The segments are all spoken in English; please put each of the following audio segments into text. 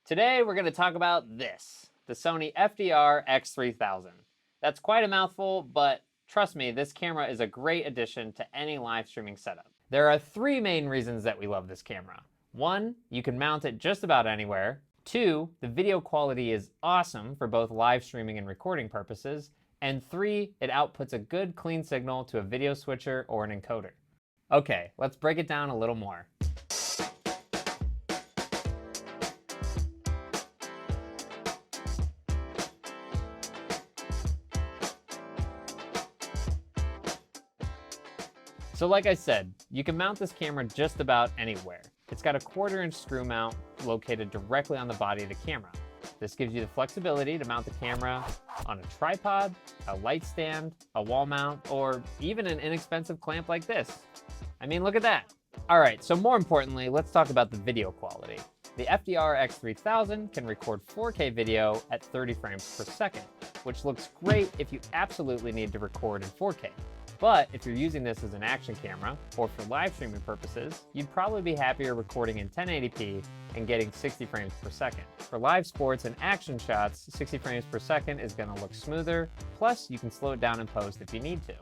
Today we're going to talk about this, the Sony FDR-X3000. That's quite a mouthful, but trust me, this camera is a great addition to any live streaming setup. There are three main reasons that we love this camera. One, you can mount it just about anywhere. Two, the video quality is awesome for both live streaming and recording purposes. And three, it outputs a good clean signal to a video switcher or an encoder. Okay, let's break it down a little more. So like I said, you can mount this camera just about anywhere. It's got a 1/4-inch screw mount located directly on the body of the camera. This gives you the flexibility to mount the camera on a tripod, a light stand, a wall mount, or even an inexpensive clamp like this. I mean, look at that. All right, so more importantly, let's talk about the video quality. The FDR-X3000 can record 4K video at 30 frames per second, which looks great if you absolutely need to record in 4K. But if you're using this as an action camera, or for live streaming purposes, you'd probably be happier recording in 1080p and getting 60 frames per second. For live sports and action shots, 60 frames per second is going to look smoother, plus you can slow it down in post if you need to.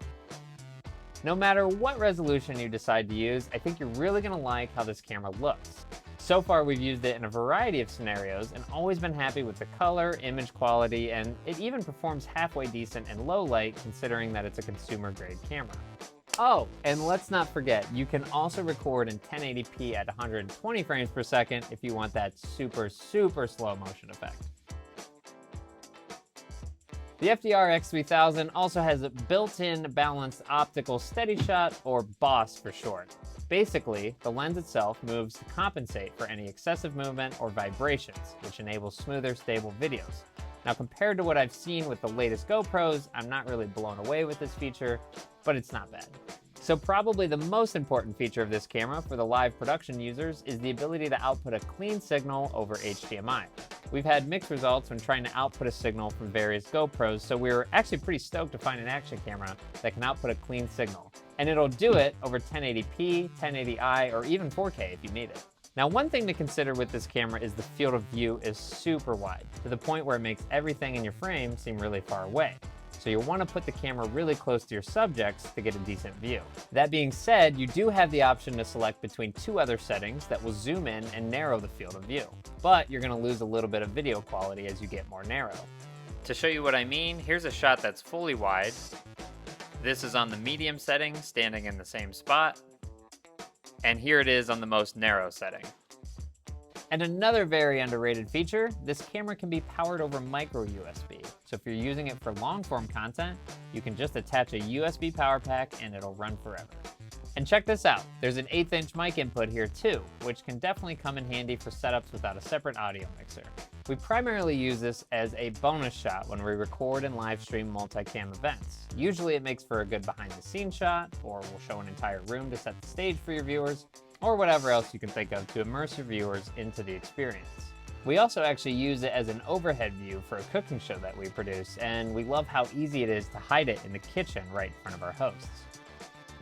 No matter what resolution you decide to use, I think you're really going to like how this camera looks. So far, we've used it in a variety of scenarios and always been happy with the color, image quality, and it even performs halfway decent in low light considering that it's a consumer-grade camera. Oh, and let's not forget, you can also record in 1080p at 120 frames per second if you want that super slow motion effect. The FDR-X3000 also has a built-in balanced optical steady shot, or BOS for short. Basically, the lens itself moves to compensate for any excessive movement or vibrations, which enables smoother, stable videos. Now, compared to what I've seen with the latest GoPros, I'm not really blown away with this feature, but it's not bad. So probably the most important feature of this camera for the live production users is the ability to output a clean signal over HDMI. We've had mixed results when trying to output a signal from various GoPros, so we were actually pretty stoked to find an action camera that can output a clean signal. And it'll do it over 1080p, 1080i, or even 4K if you need it. Now, one thing to consider with this camera is the field of view is super wide, to the point where it makes everything in your frame seem really far away. So you'll want to put the camera really close to your subjects to get a decent view. That being said, you do have the option to select between two other settings that will zoom in and narrow the field of view. But you're going to lose a little bit of video quality as you get more narrow. To show you what I mean, here's a shot that's fully wide. This is on the medium setting, standing in the same spot. And here it is on the most narrow setting. And another very underrated feature, this camera can be powered over micro USB. So if you're using it for long form content, you can just attach a USB power pack and it'll run forever. And check this out, there's an 1/8-inch mic input here too, which can definitely come in handy for setups without a separate audio mixer. We primarily use this as a bonus shot when we record and live stream multicam events. Usually it makes for a good behind the scenes shot, or we'll show an entire room to set the stage for your viewers, or whatever else you can think of to immerse your viewers into the experience. We also actually use it as an overhead view for a cooking show that we produce, and we love how easy it is to hide it in the kitchen right in front of our hosts.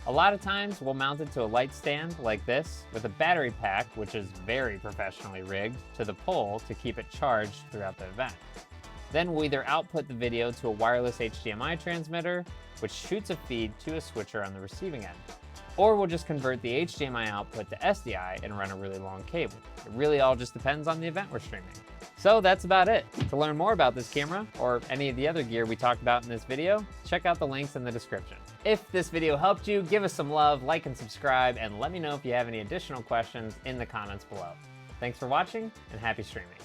A lot of times we'll mount it to a light stand like this with a battery pack, which is very professionally rigged, to the pole to keep it charged throughout the event. Then we'll either output the video to a wireless HDMI transmitter, which shoots a feed to a switcher on the receiving end. Or we'll just convert the HDMI output to SDI and run a really long cable. It really all just depends on the event we're streaming. So that's about it. To learn more about this camera, or any of the other gear we talked about in this video, check out the links in the description. If this video helped you, give us some love, like and subscribe, and let me know if you have any additional questions in the comments below. Thanks for watching, and happy streaming.